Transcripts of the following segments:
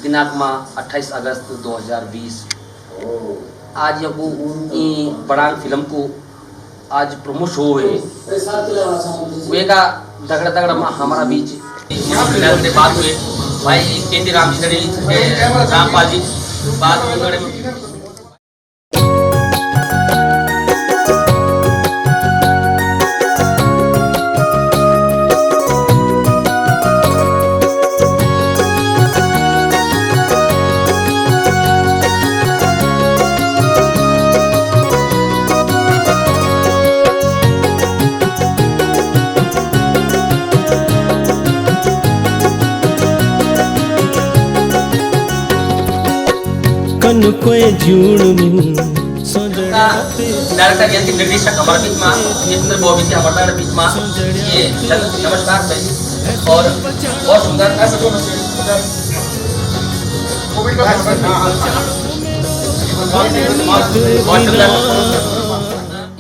दिनांक में 28 अगस्त 2020 आज ये को बड़ांग फिल्म को आज प्रमोट हो है वेगा दगड़ा दगड़ा में हमारा बीच से बात हुए भाई केंद्र रामपाल जी बात कोई जून डायरेक्टर यानी निर्देशक हमारे बीच में जितेंद्र बॉबी जी हमारे बीच में ये नमस्कार भाई और बहुत सुंदर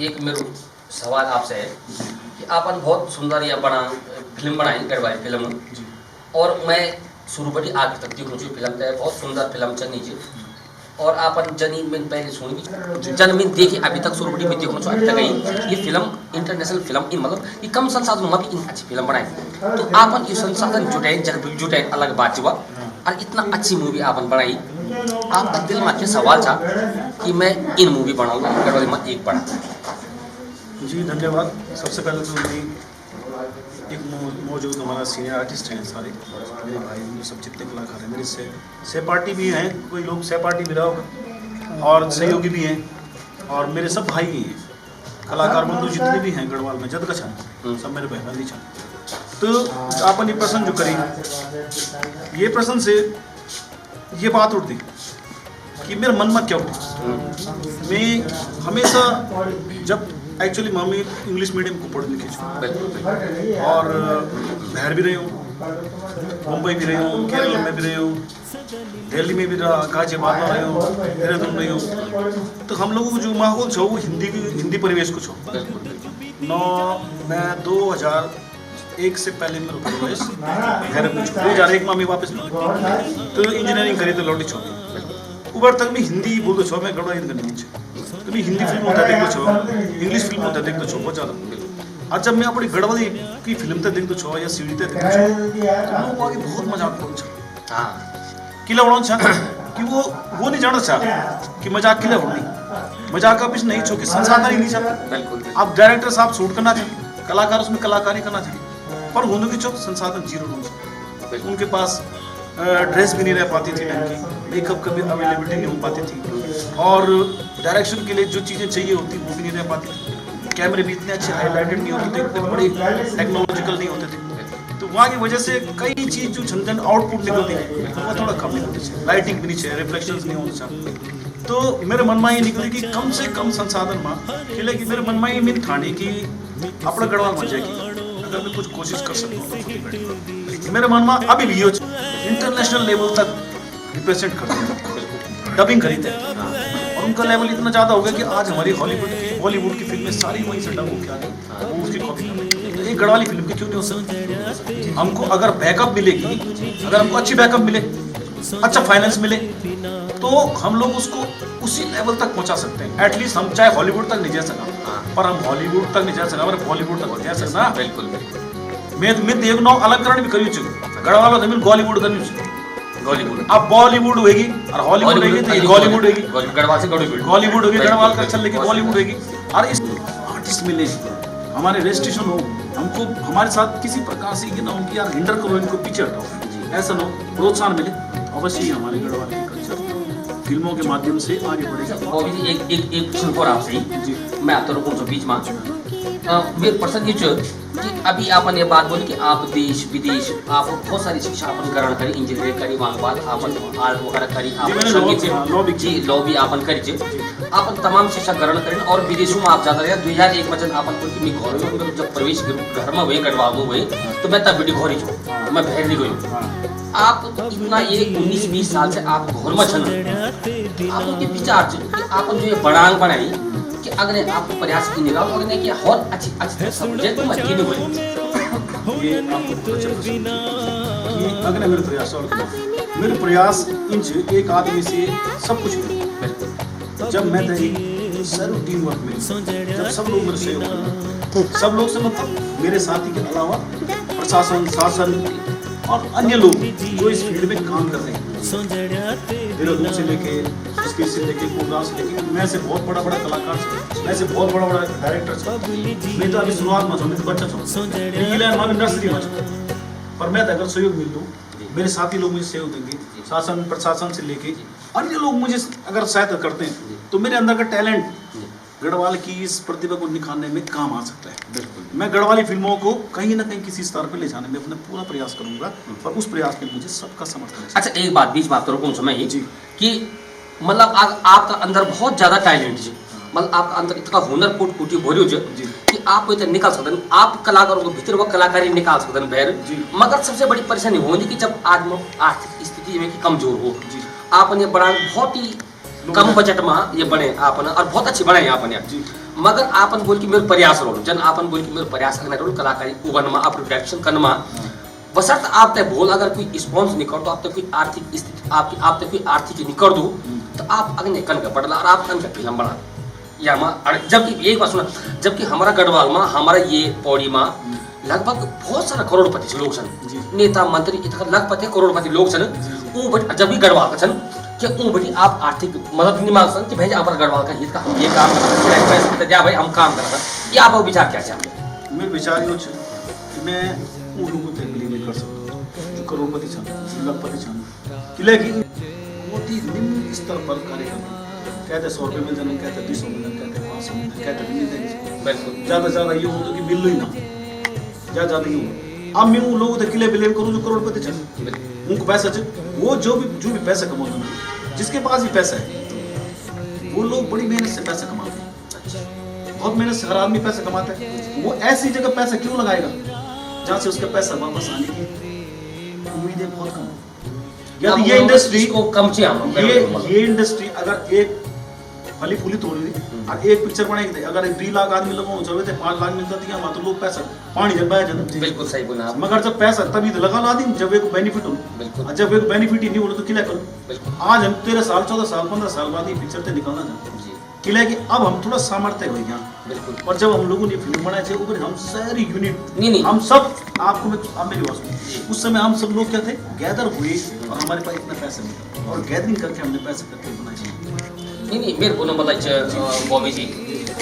एक मेरा सवाल आपसे है कि आपन बहुत सुंदर या बना फिल्म बनाई गढ़वाली फिल्म और मैं शुरू बड़ी आगे तक देखूँ फिल्म बहुत सुंदर फिल्म चलनी चाहिए और आपन जनी में पहले सुनी जन में देखी अभी तक शुरू बड़ी में देखूँ अभी तक ये फिल्म इंटरनेशनल फिल्म इन मतलब ये कम संसाधनों में भी इन अच्छी फिल्म बनाई तो आपन ये संसाधन जुटाए जन जुटाए अलग बात हुआ और इतना अच्छी मूवी आपन बनाई आपका दिल में क्या सवाल था कि मैं इन मूवी बनाऊंगा गढ़वाली में एक बना जी धन्यवाद। सबसे पहले तो एक मौजूद हमारा सीनियर आर्टिस्ट हैं सारे मेरे भाई सब जितने कलाकार हैं मेरे सहपाठी भी हैं, कोई लोग सहपाठी भी रहा होगा और सहयोगी भी हैं और मेरे सब भाई हैं कलाकार बंधु जितने भी हैं गढ़वाल में जद का छन सब मेरे बहन छन। तो आपन ये प्रश्न जो करी ये प्रश्न से ये बात उठती कि मेरे मन में क्या उठी मैं हमेशा जब एक्चुअली मम्मी इंग्लिश मीडियम को पढ़ लिखी और बाहर भी रही हूँ, मुंबई भी रही हूँ, केरल में भी रही हूँ, दिल्ली में भी रहा, गाजियाबाद में रही हूँ, देहरादून रही हूँ। तो हम लोगों को जो माहौल छो वो हिंदी परिवेश को छो मैं 2001 से पहले मेरे परिवेश घर में 2001 में मैं वापस तो इंजीनियरिंग करी तो लौटी छो उबर तक मैं हिंदी बोलते छो मैं गढ़वाली करनी तो मैं हिंदी फिल्म होता देखते छो इंग्लिश फिल्म होता देखते छो बहुत ज़्यादा और जब मैं अपनी गढ़वाली की फिल्म तक देखते छो या सीडी तक देखते छो तो लोग आगे बहुत मजाक बोल छो किला उड़ान छा कि वो नहीं जाना चाह कि मजाक किला उड़नी मजाक का कुछ नहीं छो कि संसाधन ही नहीं चाहता आप डायरेक्टर साहब शूट करना चाहिए कलाकार उसमें कलाकारी करना चाहिए पर होने की चो संसाधन जीरो उनके पास ड्रेस भी नहीं रह पाती थी ढंग की मेकअप का भी अवेलेबिलिटी नहीं हो पाती थी और डायरेक्शन के लिए जो चीज़ें चाहिए होती वो भी नहीं रह पाती थी कैमरे भी इतने अच्छे हाईलाइटेड नहीं होते थे इतने बड़े टेक्नोलॉजिकल नहीं होते थे तो वहाँ की वजह से कई चीज़ जो झंझन आउटपुट निकलती है वो थोड़ा कम निकलती है लाइटिंग भी नहीं चाहिए रिफ्लेक्शन नहीं होना चाहिए तो मेरे मन में ये निकली कि कम से कम संसाधन में कि मेरे मन में ये मिन ठानी कि अपना गढ़वाल बन जाएगी अगर मैं कुछ कोशिश कर सकता हूँ तो मेरे मन में अभी भी इंटरनेशनल लेवल तक रिप्रेजेंट करते हैं डबिंग खरीदते हैं और उनका लेवल इतना ज़्यादा हो गया कि आज हमारी बॉलीवुड की फिल्में सारी वहीं से डब होकर आ गई वो उसकी कॉपी कर रही है एक गढ़वाली फिल्म की क्यों नहीं हो सकती हमको अगर बैकअप मिलेगी अगर हमको अच्छी बैकअप मिले अच्छा फाइनेंस मिले तो हम लोग उसको उसी लेवल तक पहुंचा सकते हैं एटलीस्ट हम चाहे हॉलीवुड तक नहीं जा सका पर हम हॉलीवुड तक नहीं जा सका बॉलीवुड तक जा सकना बिल्कुल मैं देखना अलगकरण भी करी गढ़वाल जमीन बॉलीवुड करनी बॉलीवुड अब बॉलीवुड होगी और हॉलीवुड होगी तो बॉलीवुड होगी गढ़वाल से बॉलीवुड होगी गढ़वाल का चल लेकिन बॉलीवुड होगी और इस आर्टिस्ट मिले हमारे रजिस्ट्रेशन हो हमको हमारे साथ किसी प्रकार से ये ना हो कि यार हिंडर करो इनको पीछे हटाओ ऐसा ना हो प्रोत्साहन मिले अवश्य ही हमारे गढ़वाल के कल्चर फिल्मों के माध्यम से आगे बढ़ेगा। एक प्रश्न और आपसे जी मैं आपको रोकूँ बीच में मेरे प्रश्न ये कि अभी आपने ये बात बोली कि आप देश विदेश आप बहुत सारी शिक्षा अपन ग्रहण करी इंजीनियरिंग करी वहाँ बाद आपन आर्ट वगैरह करी जी लॉ भी आपन करी आपन तमाम शिक्षा ग्रहण करें और विदेशों में आप जाता रहे 2001 में जब आपन घर में जब प्रवेश घर में हुए गढ़वाल में हुए तो मैं तब वीडियो घोरी छो मैं बाहर नहीं गई आप इतना ये 19-20 साल से आप घर में छन आप उनके विचार कि आप जो ये बड़ांग बनाई कि अगले आपको प्रयास की निगाह और कि और अच्छी सब्जेक्ट में की नहीं ये आपको अगले मेरे प्रयास और मेरे प्रयास इंच एक आदमी से सब कुछ मिला। जब मैं तैयारी सर्व टीम वर्क में, जब सब लोग मेरे सहयोग करें, सब लोग से मतलब मेरे साथी के अलावा प्रशासन, शासन और अन्य लोग जो इस फील्ड में काम कर रहे हैं, देहरादून से लेके इसके से लेके प्रोग्राम से लेके, मैं से बहुत बड़ा कलाकार से, मैं से बहुत बड़ा डायरेक्टर से, मैं तो अभी शुरुआत में मैं तो बच्चा था नर्सरी में, पर मैं अगर सहयोग मिल दूँ, मेरे साथी लोग मुझे सहयोग देंगे, शासन प्रशासन से लेके अन्य लोग मुझे अगर सहायता करते हैं, तो मेरे अंदर का टैलेंट गढ़वाल की इस प्रतिभा को निखारने में काम आ सकता है। बिल्कुल मैं गढ़वाली फिल्मों को कहीं ना कहीं किसी स्तर पर ले जाने में अपना पूरा प्रयास करूंगा, और उस प्रयास में मुझे सबका समर्थन है। अच्छा, एक बात बीच बात करो समय ही कि मतलब आपका अंदर बहुत ज्यादा टैलेंट है, मतलब आपका अंदर इतना हुनर कूटी भरियो कि आप इतना निकाल सकते हैं, आप कलाकारों को भीतर वो कलाकारी निकाल सकते हैं बाहर। मगर सबसे बड़ी परेशानी होगी कि जब आदमी आर्थिक स्थिति में कमजोर हो, आपने बड़ा बहुत ही कम बजट में ये बने आपने और बहुत अच्छी बनाए आपने, मगर आपन बोल कि मेरे प्रयास रोल जन आपन बोल कि मेरे प्रयास करने रोल कलाकारी उगन में आप डायरेक्शन करने में बसर्त आप तय बोल अगर कोई स्पॉन्स नहीं कर दो, आप तक कोई आर्थिक स्थिति आपकी आप तक कोई आर्थिक नहीं कर दो, तो आप अगले कन का पड़ला और आप कन का फिल्म बना या जबकि एक बात सुना, जबकि हमारा गढ़वाल में हमारा ये पौड़ी में लगभग बहुत सारा करोड़पति लोग सन, नेता मंत्री इतना लगभग करोड़पति लोग सन, जब भी गढ़वाल का सन कि बड़ी आप आर्थिक मदद नहीं मांग सकते कि भाई हमारा गढ़वाल का हित का हम ये काम करते जा भाई हम काम करते ये आप विचार क्या चाहते? मेरे विचार ये कि मैं उन लोगों को बिलीव नहीं कर सकता जो करोड़पति छन, लखपति छन, कि बहुत ही निम्न स्तर पर कार्य करते हैं। कहते 100 रुपये मिल जाने, कहते 200 मिल जाने, कहते 500 मिल जाने, कहते मिल जाएंगे, ज़्यादा ज़्यादा ये हो कि मिल ही ना, ज़्यादा ये हो। अब मैं उन लोगों को किले बिलीव करूँ जो करोड़पति छन, उनको पैसा चाहिए, वो जो भी पैसा कमाते हैं, जिसके पास भी पैसा है, वो लोग बड़ी मेहनत से पैसा कमाते हैं, बहुत मेहनत से हर आदमी पैसा कमाता है। वो ऐसी जगह पैसा क्यों लगाएगा जहाँ से उसका पैसा वापस आने की उम्मीदें बहुत कम है। यदि ये इंडस्ट्री को कम ये इंडस्ट्री अगर एक फली फूली तोड़ दी और एक पिक्चर बनाई, अगर 2 लाख आदमी लोगों को 5 लाख मिलता दिया मात्र लोग पैसा पानी जब बह जाता। बिल्कुल सही बोला। मगर जब पैसा तभी तो लगा ला दी जब एक बेनिफिट हो, बिल्कुल जब एक बेनिफिट ही नहीं हो तो किला करो। आज हम 13 साल 14 साल 15 साल बाद ये पिक्चर से निकलना चाहते किला कि अब हम थोड़ा सामर्थ्य हो यहाँ, बिल्कुल। और जब हम लोगों ने फिल्म बनाए थे ऊपर हम सारी यूनिट नहीं हम सब आपको आप मेरी बात सुनिए, उस समय हम सब लोग क्या थे गैदर हुए और हमारे पास इतना पैसा नहीं और गैदरिंग करके हमने पैसे करके बनाए। नहीं मेरे को मतलब बॉबी जी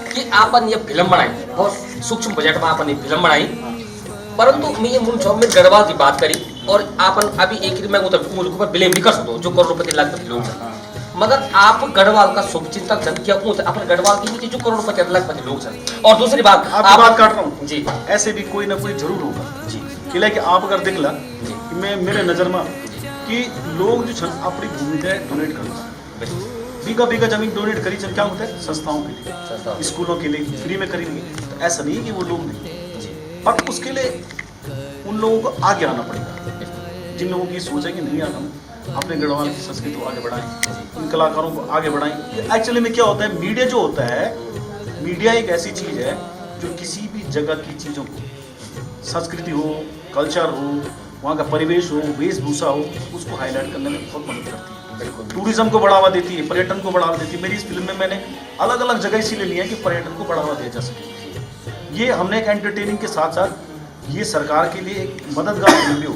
कि आपन ये फिल्म बनाई बहुत सूक्ष्म बजट में आपन ये फिल्म बनाई, परंतु मैं ये में गढ़वाल की बात करी और आपन अभी एक मैं ऊपर ब्लेम नहीं कर सकता जो करोड़पति लाखपति लोग हैं, मगर आप गढ़वाल का शुभचिंतक जन क्या अपन गढ़वाल के नीचे जो करोड़पति लाखपति लोग हैं। और दूसरी बात आप बात काट रहा हूँ जी, ऐसे भी कोई ना कोई जरूर होगा जी, किला कि आप अगर देखला कि मैं मेरे नजर में कि लोग जो अपनी भूमिका डोनेट करता बीघा जमीन डोनेट करी क्या होता है संस्थाओं के लिए, स्कूलों के लिए फ्री में करेंगे, तो ऐसा नहीं है कि वो लोग नहीं, पर उसके लिए उन लोगों को आगे आना पड़ेगा। जिन लोगों की सोच है कि नहीं यार हम अपने गढ़वाल की संस्कृति को आगे बढ़ाएं, इन कलाकारों को आगे बढ़ाएं। एक्चुअली में क्या होता है, मीडिया जो होता है, मीडिया एक ऐसी चीज है जो किसी भी जगह की चीजों को, संस्कृति हो, कल्चर हो, वहाँ का परिवेश हो, वेशभूषा हो, उसको हाईलाइट करने में बहुत मदद करती है। टूरिज्म को बढ़ावा देती है, पर्यटन को बढ़ावा देती है। मेरी इस फिल्म में मैंने अलग अलग जगह इसीलिए लिया कि पर्यटन को बढ़ावा दिया जा सके। ये हमने एक एंटरटेनिंग के साथ साथ ये सरकार के लिए एक मददगार फिल्म भी हो।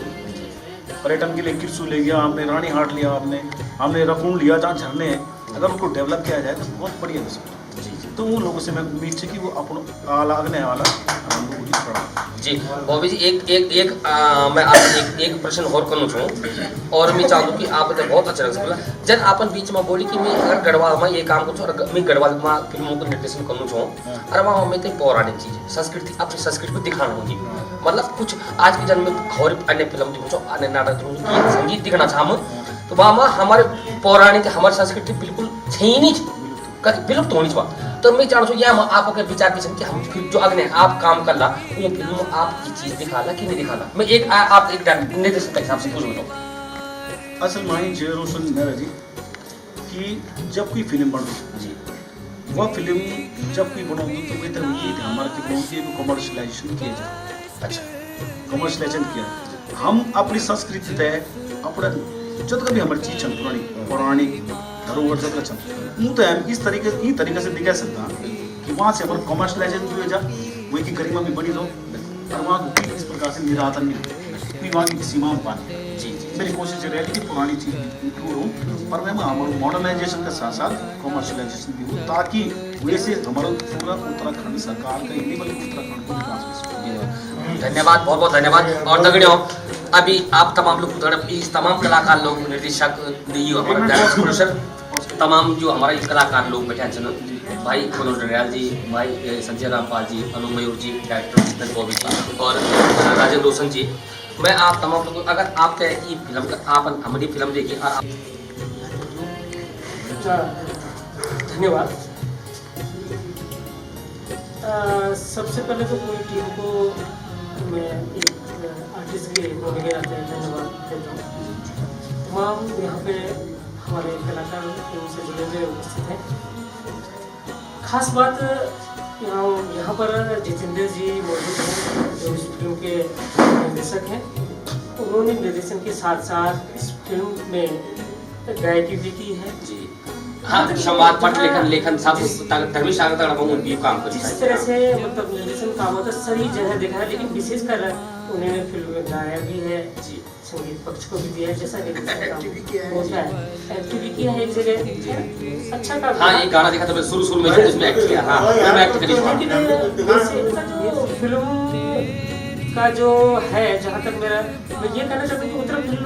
पर्यटन के लिए किरसू ले गया हमने, रानी हाट लिया हमने रकुंड लिया, जहाँ झरने हैं, अगर उनको डेवलप किया जाए तो बहुत बढ़िया हो सकता है। तो उन लोगों से मैं उम्मीद है कि वो अपन लागने वाला जी बॉबी जी एक मैं आपसे एक प्रश्न और करना चाहूँ और मैं चाहूँ कि आप बहुत अच्छा लग बोला जन आपन बीच में बोली कि मैं अगर गढ़वाल में ये काम करूँ, मैं गढ़वाल में फिल्मों को निर्देशन करना चाहूँ और वहाँ में तो पौराणिक चीज़ संस्कृति अपनी संस्कृति को दिखाना होगी, मतलब कुछ आज के जन्म में और अन्य फिल्म दिखो अन्य नाटक दिखो संगीत दिखना चाहूँ, तो वहाँ हमारे पौराणिक हमारी संस्कृति बिल्कुल छही नहीं विलुप्त होनी चाहिए। तो मैं चाहूँ यह आपके विचार की कि हम फिल्म जो अगले आप काम कर ला वो फिल्म आप ये चीज़ दिखाला कि नहीं दिखाला, मैं एक आप एक निर्देशक के हिसाब से पूछ रहा हूँ। असल मानी जय रोशन मेहरा जी कि जब कोई फिल्म बन जी वह फिल्म जब कोई बनाओगे तो बेहतर होगी कि हमारे की बनाओगे वो कमर्शलाइजेशन किया जाए। अच्छा कमर्शलाइजेशन किया, हम अपनी संस्कृति तय अपना जब कभी हमारी चीज चल पुरानी पौराणिक धरोहर जगह चल मुँह तो इस तरीके से दिखा सकता कि वहाँ से हमारा कमर्शलाइजेशन भी हो जा वही की गरिमा में बनी रहो और वहाँ को इस प्रकार से निरातन नहीं हो वहाँ की सीमा में पानी जी मेरी कोशिश ये रहेगी कि पुरानी चीज इंक्लूड हो पर मैं हमारे मॉडर्नाइजेशन के साथ साथ कमर्शलाइजेशन भी हो ताकि वैसे हमारा पूरा उत्तराखंड सरकार का ही नहीं बल्कि उत्तराखंड को विकास हो सके। धन्यवाद, बहुत बहुत धन्यवाद। और दगड़ियों अभी आप तमाम लोग इस तमाम कलाकार लोग निर्देशक हमारे डायरेक्टर प्रोड्यूसर तमाम जो हमारा ये कलाकार लोग बैठे हैं भाई मनोज डरियाल जी, भाई संजय रामपाल जी, अनु मयूर जी, डायरेक्टर जितन बॉबी जी और राजेंद्र रोशन जी, मैं आप तमाम लोग अगर आप ये फिल्म का आप हमारी फिल्म देखिए और धन्यवाद। सबसे पहले तो पूरी टीम को मैं एक आर्टिस्ट के भूमिका आते हैं धन्यवाद देता हूँ। तमाम यहाँ पे हमारे कलाकार टीम से जुड़े हुए उपस्थित हैं। खास बात यहाँ पर जितेंद्र जी मौजूद हैं जो इस फिल्म के निर्देशक हैं। उन्होंने निर्देशन के साथ साथ इस फिल्म में गायकी भी की है जी हाँ संवाद पट लेखन सब धर्मी सागर तक भी काम कर जिस तरह से मतलब निर्देशन काम होता है सही जगह देखा है, लेकिन विशेषकर उन्होंने फिल्म में गाया भी है जी संगीत पक्ष को भी दिया है जैसा होता है एक्टिव किया है एक जगह अच्छा काम। हाँ एक गाना देखा था मैं शुरू में उसमें एक्ट किया हाँ मैं एक्ट करी लेकिन फिल्म का जो है जहाँ तक मेरा मैं ये कहना चाहता हूँ कि उत्तराखंड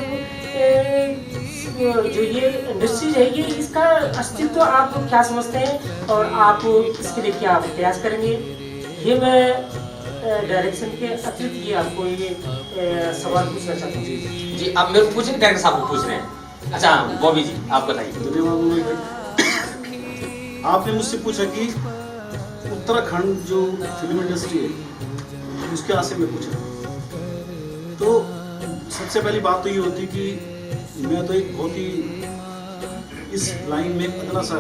जो ये इंडस्ट्री है ये इसका अस्तित्व आप क्या समझते हैं और आप इसके लिए क्या प्रयास करेंगे, ये मैं डायरेक्शन के अतिरिक्त ये आपको ये सवाल पूछना चाहता हूँ। जी अब मेरे को पूछे डायरेक्टर साहब को पूछ रहे हैं। अच्छा बॉबी जी आप बताइए। आपने मुझसे पूछा कि उत्तराखंड जो फिल्म इंडस्ट्री है उसके आशय में पूछा तो सबसे पहली बात तो ये होती कि मैं तो एक बहुत ही इस लाइन में इतना सा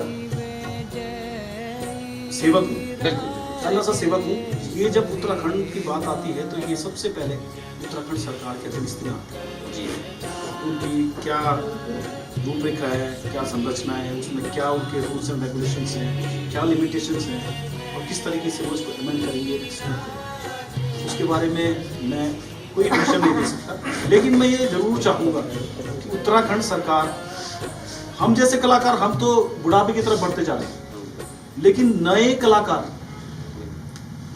सेवक हूँ ये जब उत्तराखंड की बात आती है तो ये सबसे पहले उत्तराखंड सरकार के अधीन आती है जी उनकी क्या रूपरेखा है, क्या संरचना है, उसमें क्या उनके रूल्स एंड रेगुलेशंस हैं, क्या लिमिटेशंस हैं और किस तरीके से वो इसको इम्प्लीमेंट करेंगे उसके बारे में मैं कोई इंफॉर्मेशन नहीं दे सकता। लेकिन मैं ये जरूर चाहूँगा कि उत्तराखंड सरकार हम जैसे कलाकार हम तो बुढ़ापे की तरफ बढ़ते जा रहे हैं, लेकिन नए कलाकार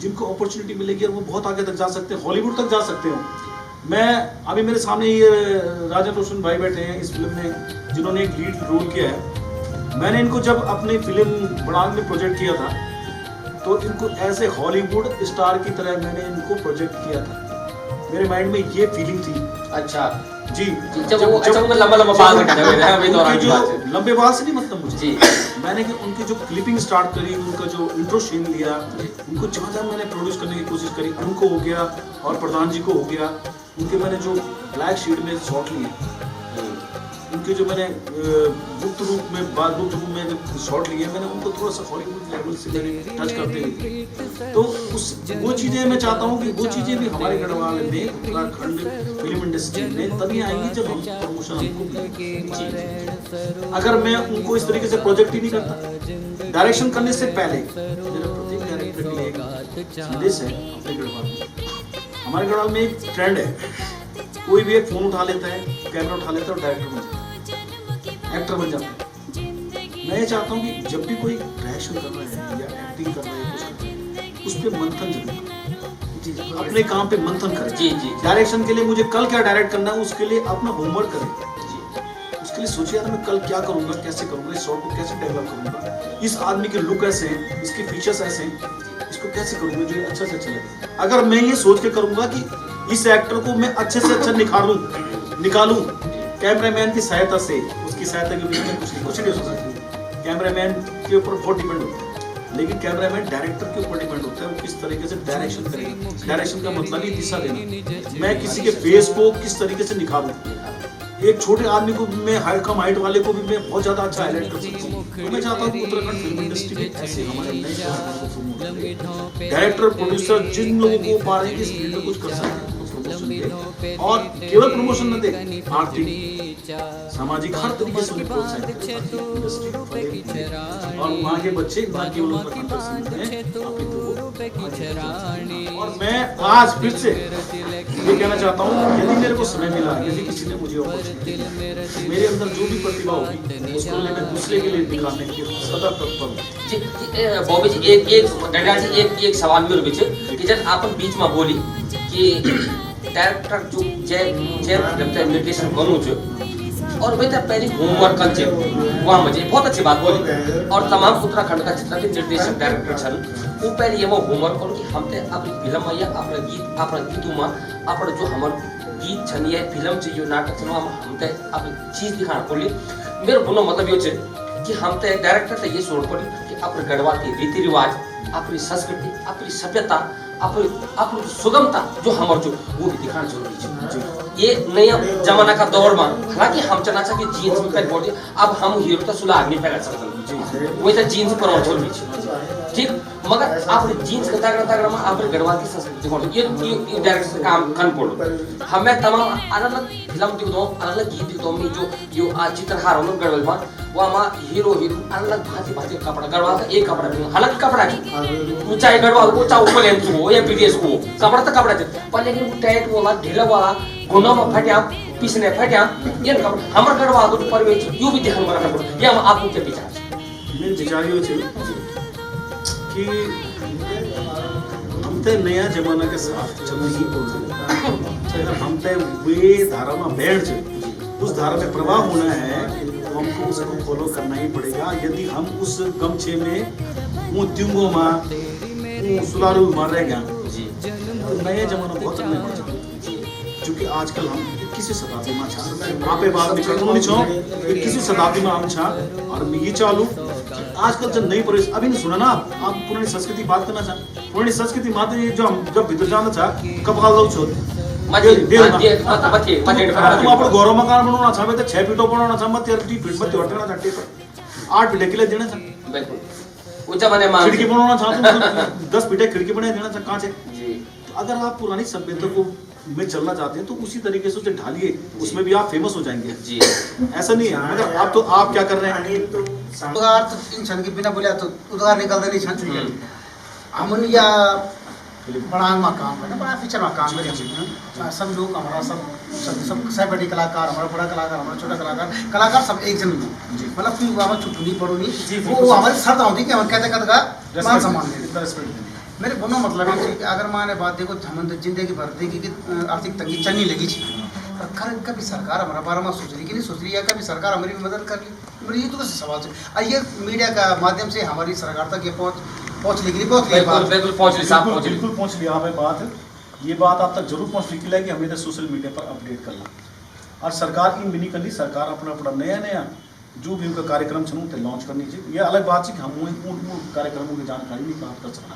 जिनको अपॉर्चुनिटी मिलेगी और वो बहुत आगे तक जा सकते हैं, हॉलीवुड तक जा सकते हो। मैं अभी मेरे सामने ये राजेंद्र रोशन भाई बैठे हैं इस फिल्म में जिन्होंने एक लीड रोल किया है। मैंने इनको जब अपनी फिल्म बड़ांग में प्रोजेक्ट किया था तो इनको ऐसे हॉलीवुड स्टार की तरह मैंने इनको प्रोजेक्ट किया था। मेरे माइंड में ये फीलिंग थी। अच्छा जी जब वो लंबा बाल लंबे बाल से नहीं मतलब मुझे जी मैंने कि उनकी जो क्लिपिंग स्टार्ट करी, उनका जो इंट्रो सीन लिया, उनको जहाँ जहाँ मैंने प्रोड्यूस करने की कोशिश करी, उनको हो गया और प्रधान जी को हो गया। उनके मैंने जो ब्लैक शीट में शॉट लिए, उनके जो मैंने गुप्त रूप में जब शॉट लिए, मैंने उनको थोड़ा सा हॉलीवुड लेवल से मैंने टच करते हुए तो वो चीज़ें मैं चाहता हूँ कि वो चीज़ें भी हमारे गढ़वाल में उत्तराखंड फिल्म इंडस्ट्री में तभी आएंगी जब हम प्रमोशन हमको अगर मैं उनको इस तरीके से प्रोजेक्ट ही नहीं करता। डायरेक्शन करने से पहले मेरा प्रत्येक डायरेक्टर के लिए एक संदेश है अपने गढ़वाल में। हमारे गढ़वाल में एक ट्रेंड है, कोई भी एक फोन उठा लेता है, कैमरा उठा लेता है और डायरेक्टर बन जाता है, एक्टर बन जाता है। मैं ये चाहता हूँ कि जब भी कोई डायरेक्शन कर रहा है या एक्टिंग कर रहा है कुछ कर रहा है उस पर मंथन जरूर अपने काम पे मंथन करें। जी जी डायरेक्शन के लिए मुझे कल क्या डायरेक्ट करना है उसके लिए अपना होमवर्क करें। उसके लिए सोचिए मैं कल क्या करूँगा, कैसे करूँगा, इस शॉट को कैसे डेवलप करूँगा, इस आदमी के लुक ऐसे हैं, इसके फीचर्स ऐसे हैं, इसको कैसे करूँगा जो अच्छा से अच्छा लगे। अगर मैं ये सोच के करूँगा कि इस एक्टर को मैं अच्छे से अच्छा निकालूं कैमरामैन की सहायता से, उसकी सहायता के बिना कुछ नहीं हो सकता। कैमरामैन के ऊपर बहुत डिपेंड होता है, लेकिन कैमरामैन डायरेक्टर के ऊपर डिपेंड होता है वो किस तरीके से डायरेक्शन करेगा। डायरेक्शन का मतलब ही दिशा देना। मैं किसी के फेस को किस तरीके से निखारूं, एक छोटे आदमी को भी मैं कम हाइट वाले को भी मैं बहुत ज्यादा अच्छा हाईलाइट कर सकता हूँ। तो मैं चाहता हूँ कि उत्तराखंड फिल्म इंडस्ट्री में ऐसे हमारे नए डायरेक्टर प्रोड्यूसर जिन लोगों को पा रहे हैं इस फील्ड में कुछ कर सकते हैं प्रमोशन दे, और केवल प्रमोशन न दे, आर्थिक सामाजिक हर तरीके से उन्हें प्रोत्साहित करे, इंडस्ट्री फले और वहाँ के बच्चे ना केवल उनका कंट्रोल में अपितु और मैं आज फिर से ये कहना चाहता हूँ, यदि मेरे को समय मिला, यदि किसी ने मुझे अपॉर्चुनिटी दी, मेरे अंदर जो भी प्रतिभा होगी उसको लेकर दूसरे के लिए दिखाने की सदा तत्पर हूँ। बॉबी जी एक सवाल मेरे बीच कि जब आप बीच में बोली कि डायरेक्टर जो जय निर्देशन करूँ जो और वही तो पहले होमवर्क कल वहाँ मुझे बहुत अच्छी बात बोली और तमाम उत्तराखंड का जितना भी निर्देशक डायरेक्टर छन वो पहले ये वो होमवर्क करो कि हम ते अपनी फिल्म या अपना गीतों में अपना जो हमारे गीत छन या फिल्म से जो नाटक छन हम ते अपनी चीज दिखाना पड़ी। मेरे बोलने मतलब ये कि हम ते डायरेक्टर ते ये सोच पड़ी कि अपने गढ़वाल के रीति रिवाज, अपनी संस्कृति, अपनी सभ्यता, अपनी सुगमता जो हमारे जो वो भी दिखाना जरूरी है। ये नया जमाना का दौर में हालांकि हम चना चाहिए कि जीन्स में पहन पड़े, अब हम हीरो तो सुलाह नहीं पहन सकते, वही तो जीन्स पर और जरूरी है, ठीक। मगर आप जीन्स का तगड़ा में आप गढ़वाल की संस्कृति को ये डायरेक्टर से काम कर पड़ो। हमें तमाम अलग फिल्म दिखो, अलग गीत दिखो में जो यो चित्रहार हो गढ़वाल में वहाँ हीरो अलग भांति कपड़ा, गढ़वाल का एक कपड़ा नहीं, हालांकि कपड़ा की चाहे गढ़वाल को चाहे ऊपर हो या विदेश को हो, कपड़ा तो कपड़ा पर लेकिन वो टाइट वाला ढीला वाला गुना में फटा पिसने फटा ये कपड़ा हमारे गढ़वाल को परिवेश यो भी देखने में रखना पड़े। ये हम आपको क्या विचार मेरे विचार यो छे कि हम ते नया जमाना के साथ चलने ही पड़े। अगर हम ते वे धारा में बैठ जाए, उस धारा में प्रवाह होना है तो हमको उसको फॉलो करना ही पड़ेगा। यदि हम उस गमछे में वो त्युंगो में सुलारू मार रहे गया तो नया जमाना बहुत चलने पड़ जाए, क्योंकि आजकल हम 21वीं शताब्दी में छा आपे बात में करतो छो 21वीं शताब्दी में हम छा और मैं ये चालू आजकल जब नई परिवेश अभी नहीं सुना ना आप पुरानी संस्कृति बात करना चाह पुरानी संस्कृति माते ये जो हम जब भीतर जाना चाह कब गाल दो छो तुम अपन गौरव मकान बनाना चाहे तो 6 फीटों बनाना चाह मत 3 फीट मत हटना चाहते पर 8 फीट के लिए देना चाह बिल्कुल ऊंचा बने मान खिड़की बनाना चाहते 10 फीट खिड़की बना देना चाह कहां से। अगर आप पुरानी सभ्यता को में चलना चाहते हैं तो उसी तरीके से उसे ढालिए, उसमें भी आप फेमस हो जाएंगे जी। ऐसा नहीं है मगर आप तो आप क्या कर रहे हैं उधार तो इन छन के बिना बोले तो उधार निकलते नहीं छन हमन या बड़ा काम है ना बड़ा पिक्चर में काम करे सब लोग हमारा सब बड़ी कलाकार हमारा बड़ा कलाकार हमारा छोटा कलाकार सब एक जन मतलब फिर हमारा छुट्टी पड़ो नहीं वो हमारी शर्त होती कि हम कहते का मान सम्मान दे। मेरे बोनो मतलब है कि अगर माने बात देखो हम जिंदगी भर देखी कि आर्थिक तंगी चलने लगी थी पर कभी सरकार हमारा बारे में सोच रही कि नहीं सोच रही है, कभी सरकार हमारी भी मदद कर ली। मेरे ये तो कैसे सवाल है ये मीडिया का माध्यम से हमारी सरकार तक ये पहुंच लेगी बहुत बिल्कुल पहुंच लिया हमें बात ये बात आप तक जरूर पहुंच लिखी कि हमें तो सोशल मीडिया पर अपडेट करना और सरकार इन भी नहीं करनी, सरकार अपना नया जो भी उनका कार्यक्रम छे लॉन्च करनी चाहिए। ये अलग बात है कि हम उन कार्यक्रमों की जानकारी नहीं प्राप्त कर सकना,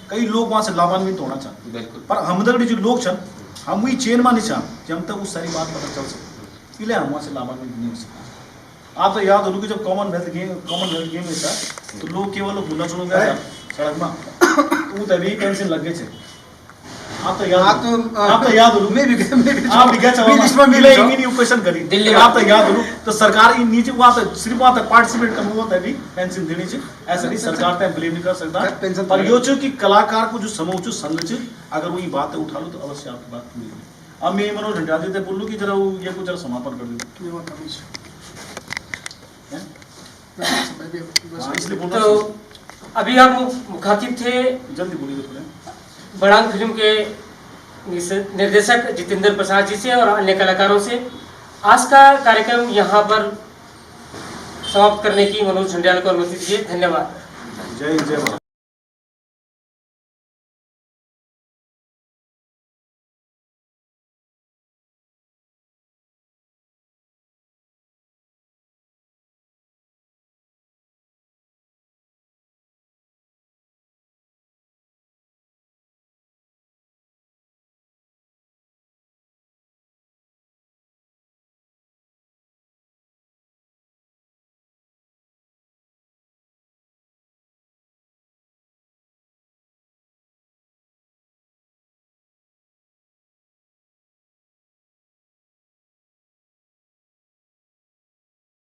कई लोग वहाँ से लाभान्वित होना चाहते बिल्कुल पर हम जो लोग छन हम वही चेन में नहीं चाह कि हम तक उस सारी बात पता चल सकते इसलिए हम वहाँ से लाभान्वित नहीं हो सकते। आप तो याद हो कि जब कॉमनवेल्थ गेम में था तो लोग केवल भूला सुनो गया सड़क में वो तभी पेंशन लग गए थे। आप तो याद हो मैं भी आप भी गए इसमें मिले इन्हीं क्वेश्चन करी दिल्ली आप तो याद हो तो सरकार इन नीचे वहाँ तक सिर्फ वहाँ तक पार्टिसिपेट करना हुआ तभी पेंशन देनी चाहिए। ऐसा नहीं सरकार तक ब्लेम नहीं कर सकता पर यो चो कि कलाकार को जो समूह संघ अगर वही बात उठा लो तो अवश्य आपकी बात पूरी होगी। अब मैं मनोज झंडादी से बोलूँ कि जरा ये कुछ जरा समापन कर दो इसलिए बोल तो अभी आप मुखातिब थे जल्दी बोलिए थोड़ा बड़ांग फिल्म के निर्देशक जितेंद्र प्रसाद जी से और अन्य कलाकारों से। आज का कार्यक्रम यहाँ पर समाप्त करने की मनोज झंडियाल को अनुमति दीजिए। धन्यवाद। जय जय।